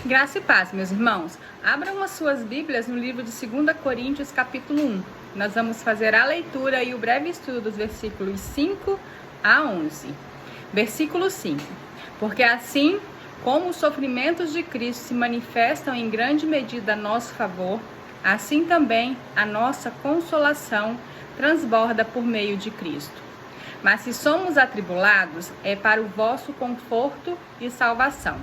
Graça e paz, meus irmãos. Abram as suas Bíblias no livro de 2 Coríntios, capítulo 1. Nós vamos fazer a leitura e o breve estudo dos versículos 5 a 11. Versículo 5. Porque assim como os sofrimentos de Cristo se manifestam em grande medida a nosso favor, assim também a nossa consolação transborda por meio de Cristo. Mas se somos atribulados, é para o vosso conforto e salvação.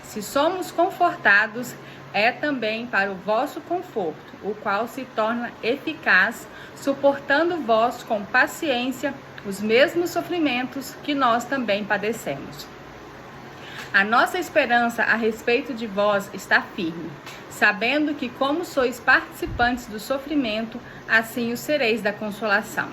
Se somos confortados, é também para o vosso conforto, o qual se torna eficaz, suportando vós com paciência os mesmos sofrimentos que nós também padecemos. A nossa esperança a respeito de vós está firme, sabendo que, como sois participantes do sofrimento, assim o sereis da consolação.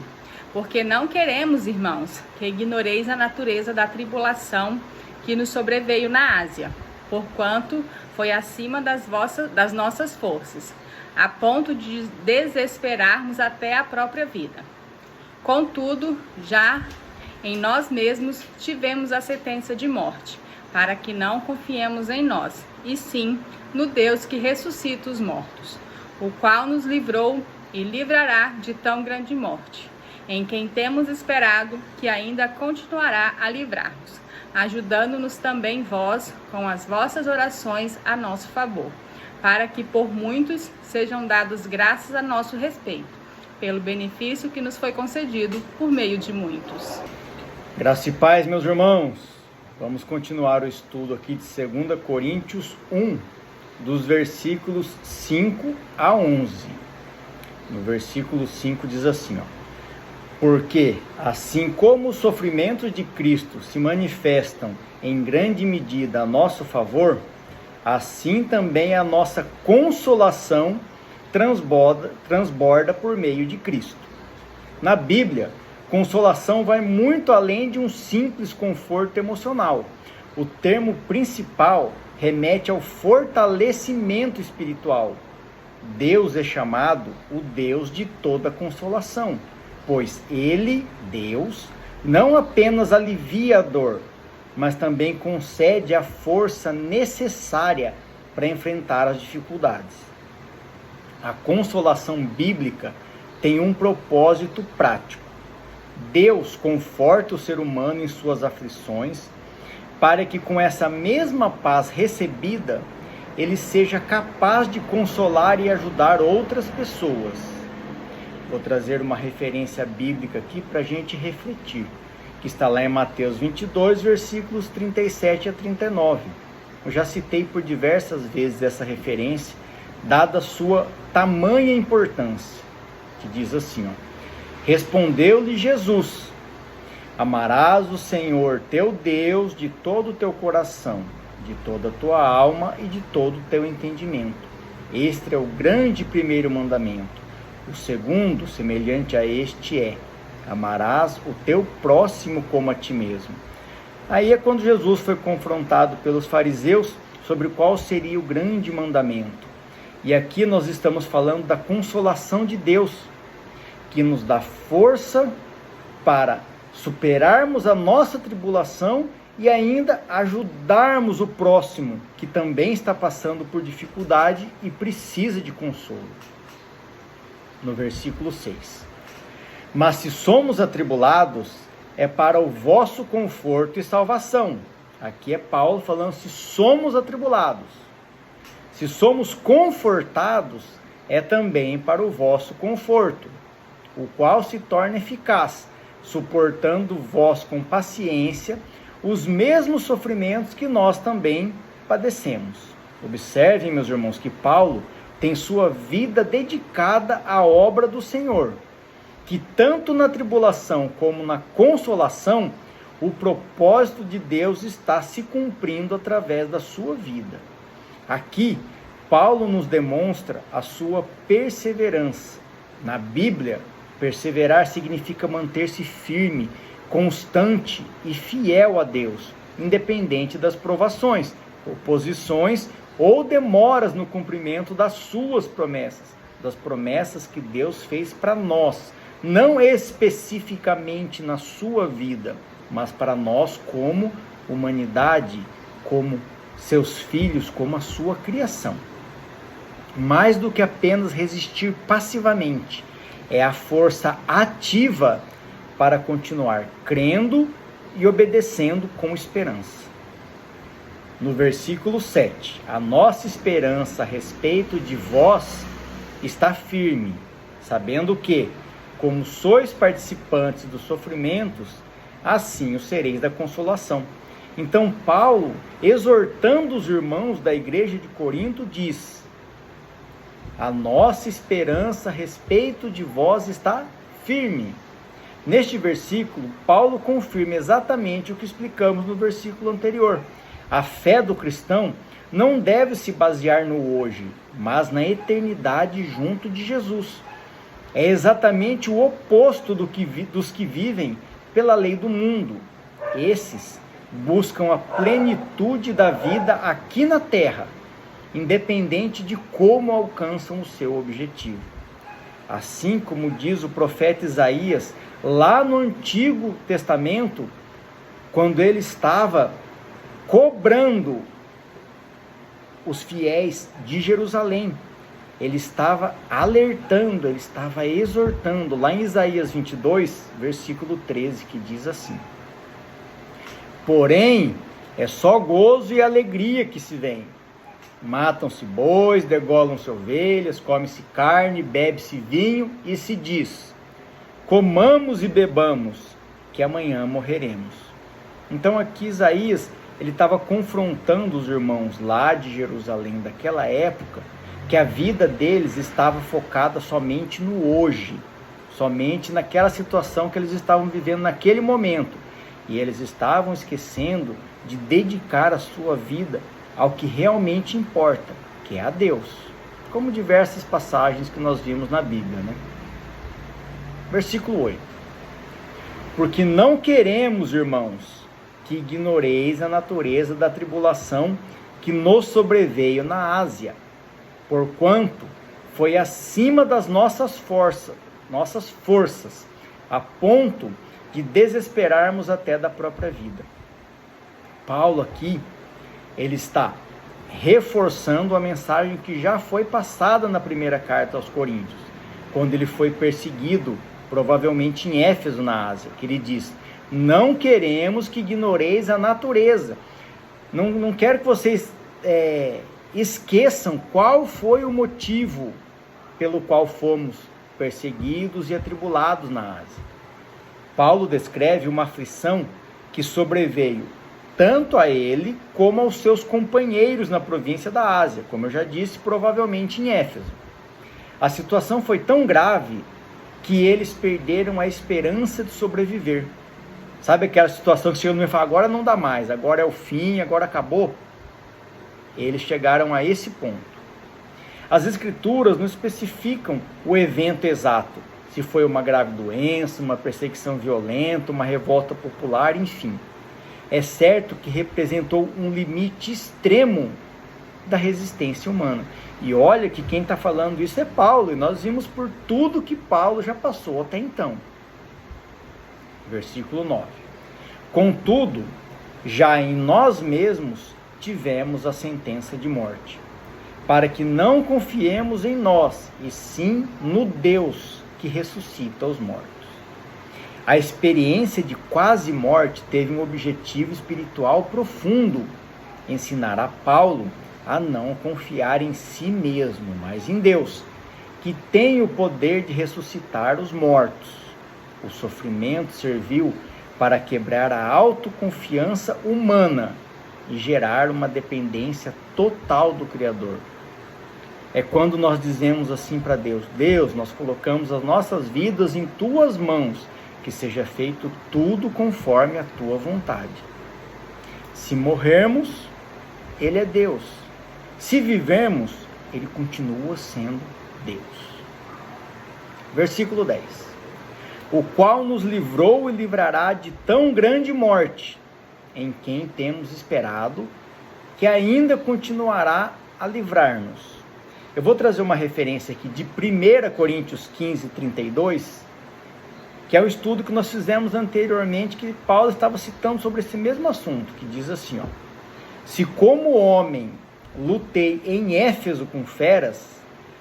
Porque não queremos, irmãos, que ignoreis a natureza da tribulação que nos sobreveio na Ásia, porquanto foi acima das nossas forças, a ponto de desesperarmos até a própria vida. Contudo, já em nós mesmos tivemos a sentença de morte, para que não confiemos em nós, e sim no Deus que ressuscita os mortos, o qual nos livrou e livrará de tão grande morte, em quem temos esperado que ainda continuará a livrar-nos, ajudando-nos também vós com as vossas orações a nosso favor, para que por muitos sejam dadas graças a nosso respeito, pelo benefício que nos foi concedido por meio de muitos. Graça e paz, meus irmãos. Vamos continuar o estudo aqui de 2 Coríntios 1, dos versículos 5 a 11. No versículo 5 diz assim, Porque, assim como os sofrimentos de Cristo se manifestam em grande medida a nosso favor, assim também a nossa consolação transborda por meio de Cristo. Na Bíblia, consolação vai muito além de um simples conforto emocional. O termo principal remete ao fortalecimento espiritual. Deus é chamado o Deus de toda consolação, pois Ele, Deus, não apenas alivia a dor, mas também concede a força necessária para enfrentar as dificuldades. A consolação bíblica tem um propósito prático. Deus conforta o ser humano em suas aflições, para que com essa mesma paz recebida, ele seja capaz de consolar e ajudar outras pessoas. Vou trazer uma referência bíblica aqui para a gente refletir, que está lá em Mateus 22, versículos 37 a 39. Eu já citei por diversas vezes essa referência, dada a sua tamanha importância, que diz assim, Respondeu-lhe Jesus, amarás o Senhor teu Deus de todo o teu coração, de toda a tua alma e de todo o teu entendimento. Este é o grande primeiro mandamento. O segundo, semelhante a este, amarás o teu próximo como a ti mesmo. Aí é quando Jesus foi confrontado pelos fariseus sobre qual seria o grande mandamento. E aqui nós estamos falando da consolação de Deus, que nos dá força para superarmos a nossa tribulação e ainda ajudarmos o próximo, que também está passando por dificuldade e precisa de consolo. No versículo 6. Mas se somos atribulados, é para o vosso conforto e salvação. Aqui é Paulo falando se somos atribulados. Se somos confortados, é também para o vosso conforto, o qual se torna eficaz, suportando vós com paciência os mesmos sofrimentos que nós também padecemos. Observem, meus irmãos, que Paulo tem sua vida dedicada à obra do Senhor, que tanto na tribulação como na consolação, o propósito de Deus está se cumprindo através da sua vida. Aqui, Paulo nos demonstra a sua perseverança. Na Bíblia, perseverar significa manter-se firme, constante e fiel a Deus, independente das provações, oposições ou demoras no cumprimento das suas promessas, das promessas que Deus fez para nós, não especificamente na sua vida, mas para nós como humanidade, como seus filhos como a sua criação. Mais do que apenas resistir passivamente, é a força ativa para continuar crendo e obedecendo com esperança. No versículo 7, a nossa esperança a respeito de vós está firme, sabendo que, como sois participantes dos sofrimentos, assim o sereis da consolação. Então Paulo, exortando os irmãos da igreja de Corinto, diz: a nossa esperança a respeito de vós está firme. Neste versículo, Paulo confirma exatamente o que explicamos no versículo anterior. A fé do cristão não deve se basear no hoje, mas na eternidade junto de Jesus. É exatamente o oposto dos que vivem pela lei do mundo. Esses buscam a plenitude da vida aqui na terra, independente de como alcançam o seu objetivo. Assim como diz o profeta Isaías, lá no Antigo Testamento, quando ele estava cobrando os fiéis de Jerusalém, ele estava alertando, ele estava exortando, lá em Isaías 22, versículo 13, que diz assim: porém, é só gozo e alegria que se vem. Matam-se bois, degolam-se ovelhas, come-se carne, bebe-se vinho, e se diz: comamos e bebamos, que amanhã morreremos. Então aqui Isaías, ele estava confrontando os irmãos lá de Jerusalém daquela época, que a vida deles estava focada somente no hoje, somente naquela situação que eles estavam vivendo naquele momento. E eles estavam esquecendo de dedicar a sua vida ao que realmente importa, que é a Deus, como diversas passagens que nós vimos na Bíblia, né? Versículo 8. Porque não queremos, irmãos, que ignoreis a natureza da tribulação que nos sobreveio na Ásia, porquanto foi acima das nossas forças, a ponto de desesperarmos até da própria vida. Paulo aqui, ele está reforçando a mensagem que já foi passada na primeira carta aos Coríntios, quando ele foi perseguido, provavelmente em Éfeso, na Ásia, que ele diz: não queremos que ignoreis a natureza. Não quero que vocês esqueçam qual foi o motivo pelo qual fomos perseguidos e atribulados na Ásia. Paulo descreve uma aflição que sobreveio tanto a ele como aos seus companheiros na província da Ásia, como eu já disse, provavelmente em Éfeso. A situação foi tão grave que eles perderam a esperança de sobreviver. Sabe aquela situação que chega no meio e fala: agora não dá mais, agora é o fim, agora acabou? Eles chegaram a esse ponto. As escrituras não especificam o evento exato, se foi uma grave doença, uma perseguição violenta, uma revolta popular, enfim. É certo que representou um limite extremo da resistência humana. E olha que quem está falando isso é Paulo, e nós vimos por tudo que Paulo já passou até então. Versículo 9. Contudo, já em nós mesmos tivemos a sentença de morte, para que não confiemos em nós, e sim no Deus que ressuscita os mortos. A experiência de quase morte teve um objetivo espiritual profundo: ensinar a Paulo a não confiar em si mesmo, mas em Deus, que tem o poder de ressuscitar os mortos. O sofrimento serviu para quebrar a autoconfiança humana e gerar uma dependência total do Criador. É quando nós dizemos assim para Deus: Deus, nós colocamos as nossas vidas em tuas mãos, que seja feito tudo conforme a tua vontade. Se morrermos, Ele é Deus. Se vivermos, Ele continua sendo Deus. Versículo 10. O qual nos livrou e livrará de tão grande morte, em quem temos esperado, que ainda continuará a livrar-nos. Eu vou trazer uma referência aqui de 1 Coríntios 15, 32, que é o estudo que nós fizemos anteriormente, que Paulo estava citando sobre esse mesmo assunto, que diz assim, ó: Se como homem lutei em Éfeso com feras,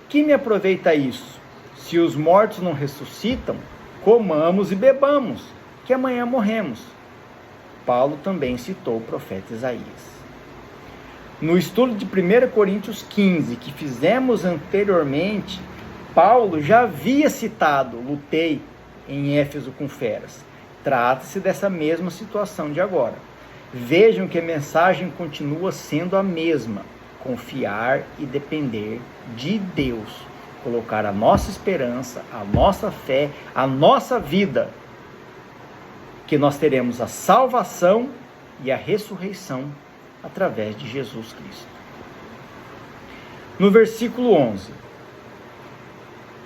que me aproveita isso? Se os mortos não ressuscitam, comamos e bebamos, que amanhã morremos. Paulo também citou o profeta Isaías. No estudo de 1 Coríntios 15, que fizemos anteriormente, Paulo já havia citado: lutei em Éfeso com feras. Trata-se dessa mesma situação de agora. Vejam que a mensagem continua sendo a mesma: confiar e depender de Deus, colocar a nossa esperança, a nossa fé, a nossa vida, que nós teremos a salvação e a ressurreição através de Jesus Cristo. No versículo 11: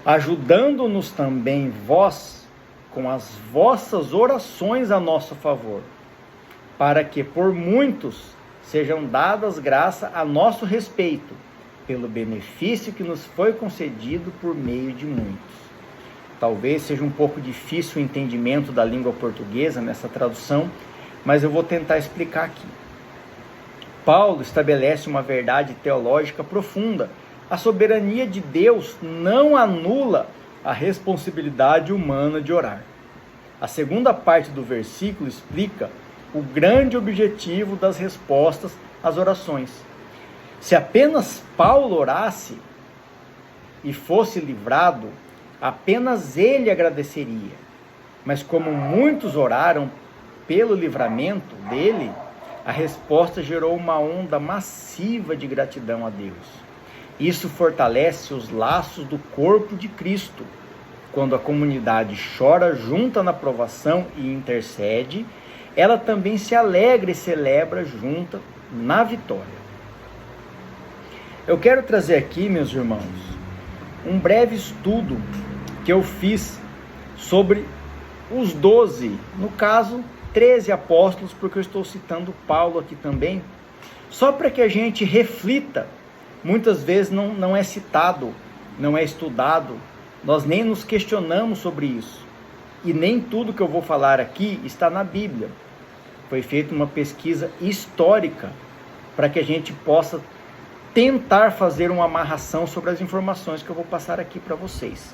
ajudando-nos também vós com as vossas orações a nosso favor, para que por muitos sejam dadas graça a nosso respeito, pelo benefício que nos foi concedido por meio de muitos. Talvez seja um pouco difícil o entendimento da língua portuguesa nessa tradução, mas eu vou tentar explicar aqui. Paulo estabelece uma verdade teológica profunda. A soberania de Deus não anula a responsabilidade humana de orar. A segunda parte do versículo explica o grande objetivo das respostas às orações. Se apenas Paulo orasse e fosse livrado, apenas ele agradeceria. Mas como muitos oraram pelo livramento dele, a resposta gerou uma onda massiva de gratidão a Deus. Isso fortalece os laços do corpo de Cristo. Quando a comunidade chora junta na provação e intercede, ela também se alegra e celebra junta na vitória. Eu quero trazer aqui, meus irmãos, um breve estudo que eu fiz sobre os 12, no caso, 13 apóstolos, porque eu estou citando Paulo aqui também, só para que a gente reflita. Muitas vezes não é citado, não é estudado, nós nem nos questionamos sobre isso. E nem tudo que eu vou falar aqui está na Bíblia. Foi feita uma pesquisa histórica para que a gente possa tentar fazer uma amarração sobre as informações que eu vou passar aqui para vocês.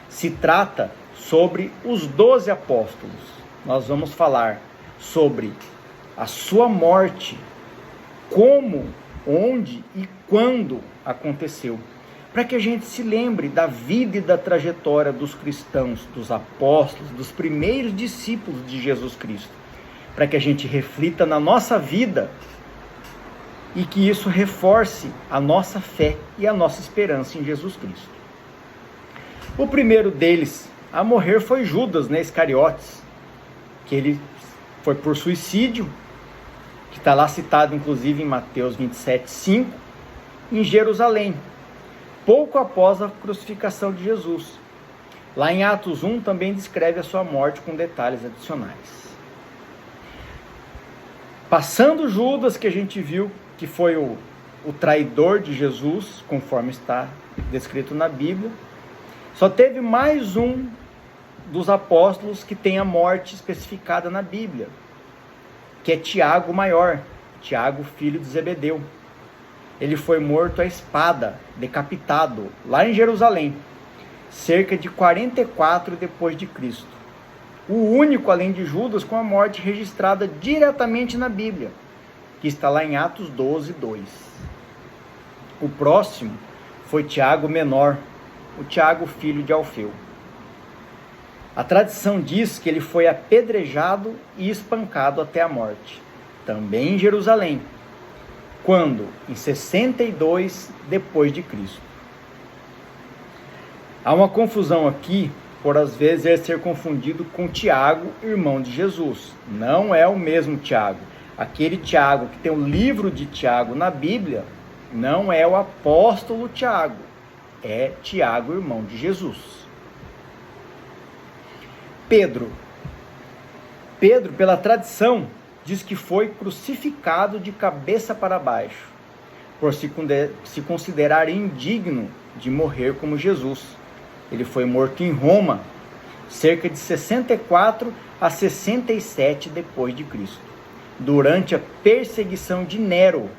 Se trata sobre os 12 apóstolos. Nós vamos falar sobre a sua morte, como, onde e quando aconteceu, para que a gente se lembre da vida e da trajetória dos cristãos, dos apóstolos, dos primeiros discípulos de Jesus Cristo, para que a gente reflita na nossa vida e que isso reforce a nossa fé e a nossa esperança em Jesus Cristo. O primeiro deles a morrer foi Judas, Iscariotes, que ele foi por suicídio, que está lá citado inclusive em Mateus 27:5, em Jerusalém, pouco após a crucificação de Jesus. Lá em Atos 1 também descreve a sua morte com detalhes adicionais. Passando Judas, que a gente viu que foi o traidor de Jesus, conforme está descrito na Bíblia, só teve mais um dos apóstolos que tem a morte especificada na Bíblia, que é Tiago Maior, Tiago, filho de Zebedeu. Ele foi morto à espada, decapitado, lá em Jerusalém, cerca de 44 depois de Cristo. O único, além de Judas, com a morte registrada diretamente na Bíblia, que está lá em Atos 12:2. O próximo foi Tiago Menor, o Tiago, filho de Alfeu. A tradição diz que ele foi apedrejado e espancado até a morte, também em Jerusalém, quando? Em 62 depois de Cristo. Há uma confusão aqui, por às vezes ele ser confundido com Tiago, irmão de Jesus. Não é o mesmo Tiago. Aquele Tiago que tem o livro de Tiago na Bíblia, não é o apóstolo Tiago, é Tiago, irmão de Jesus. Pedro, pela tradição, diz que foi crucificado de cabeça para baixo, por se considerar indigno de morrer como Jesus. Ele foi morto em Roma, cerca de 64 a 67 depois de Cristo. durante a perseguição de Nero.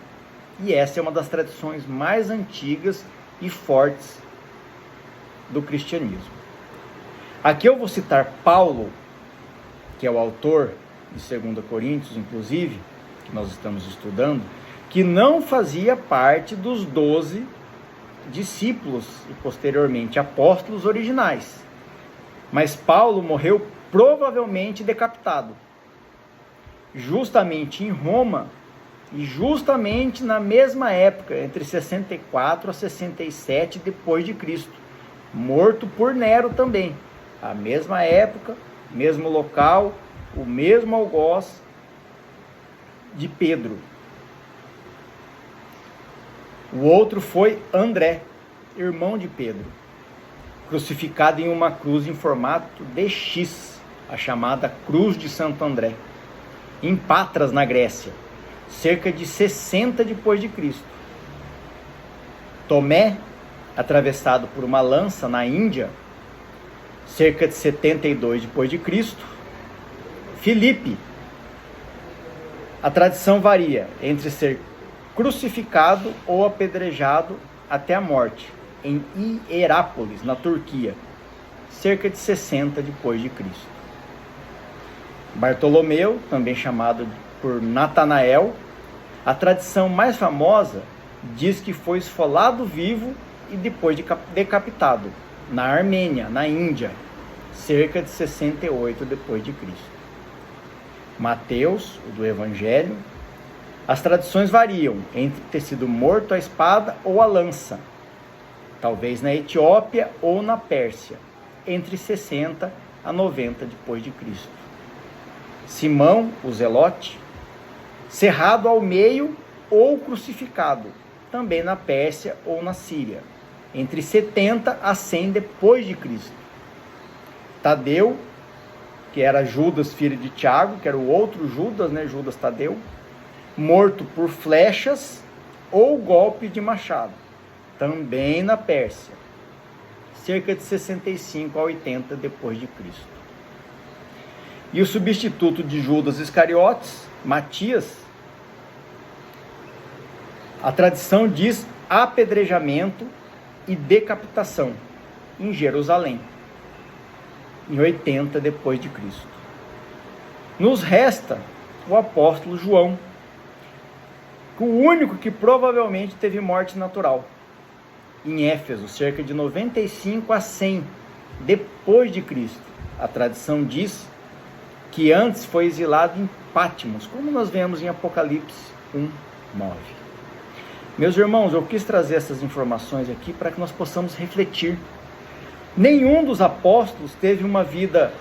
E essa é uma das tradições mais antigas e fortes do cristianismo. Aqui eu vou citar Paulo, que é o autor de 2 Coríntios, inclusive, que nós estamos estudando, que não fazia parte dos 12 discípulos e posteriormente apóstolos originais. Mas Paulo morreu provavelmente decapitado, justamente em Roma, e justamente na mesma época, entre 64 a 67 depois de Cristo, morto por Nero também. A mesma época, mesmo local, o mesmo algoz de Pedro. O outro foi André, irmão de Pedro, crucificado em uma cruz em formato de X, a chamada Cruz de Santo André, em Patras, na Grécia, cerca de 60 depois de Cristo. Tomé, atravessado por uma lança na Índia, cerca de 72 depois de Cristo. Filipe, a tradição varia entre ser crucificado ou apedrejado até a morte, em Hierápolis, na Turquia, cerca de 60 depois de Cristo. Bartolomeu, também chamado por Natanael, a tradição mais famosa diz que foi esfolado vivo e depois decapitado, na Armênia, na Índia, cerca de 68 depois de Cristo. Mateus, o do Evangelho, as tradições variam entre ter sido morto à espada ou à lança, talvez na Etiópia ou na Pérsia, entre 60 a 90 depois de Cristo. Simão, o Zelote, cerrado ao meio ou crucificado, também na Pérsia ou na Síria, entre 70 a 100 depois de Cristo. Tadeu, que era Judas, filho de Tiago, que era o outro Judas, Judas Tadeu, morto por flechas ou golpe de machado, também na Pérsia, cerca de 65 a 80 depois de Cristo. E o substituto de Judas Iscariotes, Matias, a tradição diz apedrejamento e decapitação em Jerusalém, em 80 depois de Cristo. Nos resta o apóstolo João, o único que provavelmente teve morte natural, em Éfeso, cerca de 95 a 100 depois de Cristo. A tradição diz que antes foi exilado em Patmos, como nós vemos em Apocalipse 1:9. Meus irmãos, eu quis trazer essas informações aqui para que nós possamos refletir. Nenhum dos apóstolos teve uma vida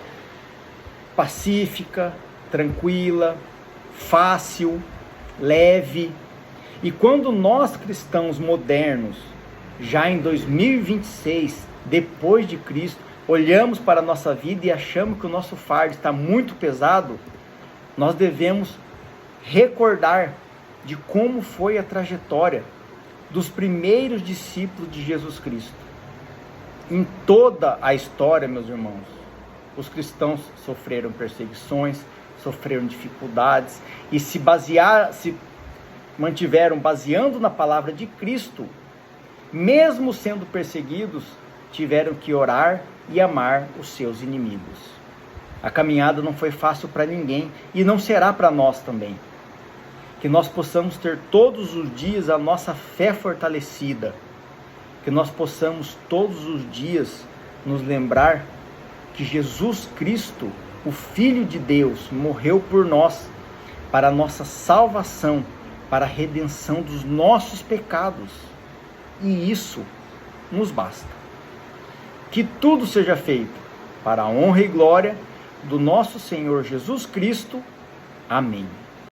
pacífica, tranquila, fácil, leve. E quando nós cristãos modernos, já em 2026, depois de Cristo, olhamos para a nossa vida e achamos que o nosso fardo está muito pesado, nós devemos recordar de como foi a trajetória dos primeiros discípulos de Jesus Cristo. Em toda a história, meus irmãos, os cristãos sofreram perseguições, sofreram dificuldades e se mantiveram baseando na palavra de Cristo. Mesmo sendo perseguidos, tiveram que orar e amar os seus inimigos. A caminhada não foi fácil para ninguém e não será para nós também. Que nós possamos ter todos os dias a nossa fé fortalecida, que nós possamos todos os dias nos lembrar que Jesus Cristo, o Filho de Deus, morreu por nós, para a nossa salvação, para a redenção dos nossos pecados. E isso nos basta. Que tudo seja feito para a honra e glória do nosso Senhor Jesus Cristo. Amém.